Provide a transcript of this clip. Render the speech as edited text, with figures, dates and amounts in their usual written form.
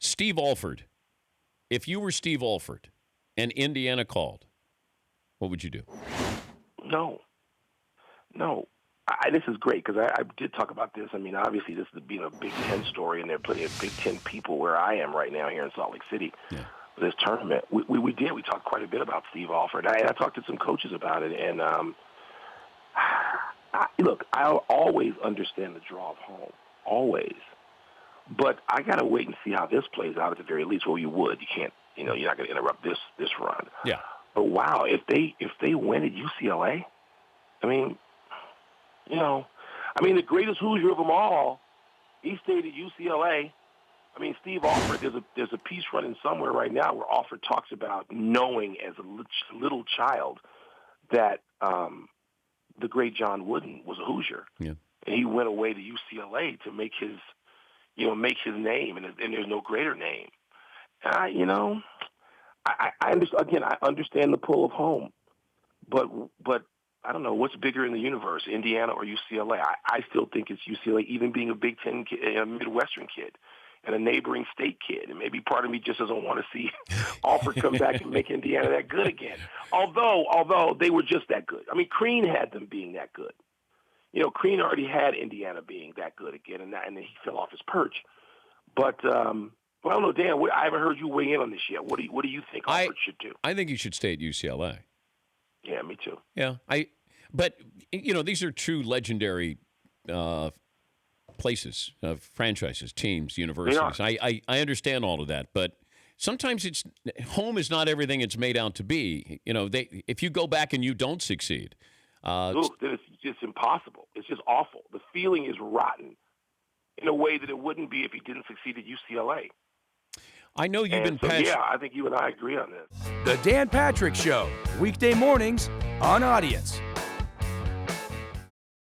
Steve Alford. If you were Steve Alford and Indiana called, what would you do? No. This is great because I did talk about this. I mean, obviously, this is being a Big Ten story, and there are plenty of Big Ten people where I am right now here in Salt Lake City. Yeah. This tournament, we did. We talked quite a bit about Steve Alford. I talked to some coaches about it, and look, I'll always understand the draw of home, always. But I got to wait and see how this plays out at the very least. Well, you would. You can't. You're not going to interrupt this run. Yeah. But wow, if they win at UCLA, I mean, the greatest Hoosier of them all, he stayed at UCLA. I mean, Steve Alford, there's a piece running somewhere right now where Alford talks about knowing as a little child that the great John Wooden was a Hoosier. Yeah. And he went away to UCLA to make his name, and there's no greater name. I understand, again, I understand the pull of home, but I don't know what's bigger in the universe, Indiana or UCLA. I still think it's UCLA, even being a Big Ten kid, a Midwestern kid, and a neighboring state kid. And maybe part of me just doesn't want to see Alford come back and make Indiana that good again. Although they were just that good. I mean, Crean had them being that good. Crean already had Indiana being that good again, and then he fell off his perch. But I don't know, Dan. I haven't heard you weigh in on this yet. What do you think Alford should do? I think he should stay at UCLA. Yeah, me too. Yeah, but these are true legendary places, franchises, teams, universities. I understand all of that, but sometimes home is not everything it's made out to be. If you go back and you don't succeed, then it's just impossible. It's just awful. The feeling is rotten in a way that it wouldn't be if he didn't succeed at UCLA. I know you've been passionate. Yeah, I think you and I agree on this. The Dan Patrick Show, weekday mornings on Audience.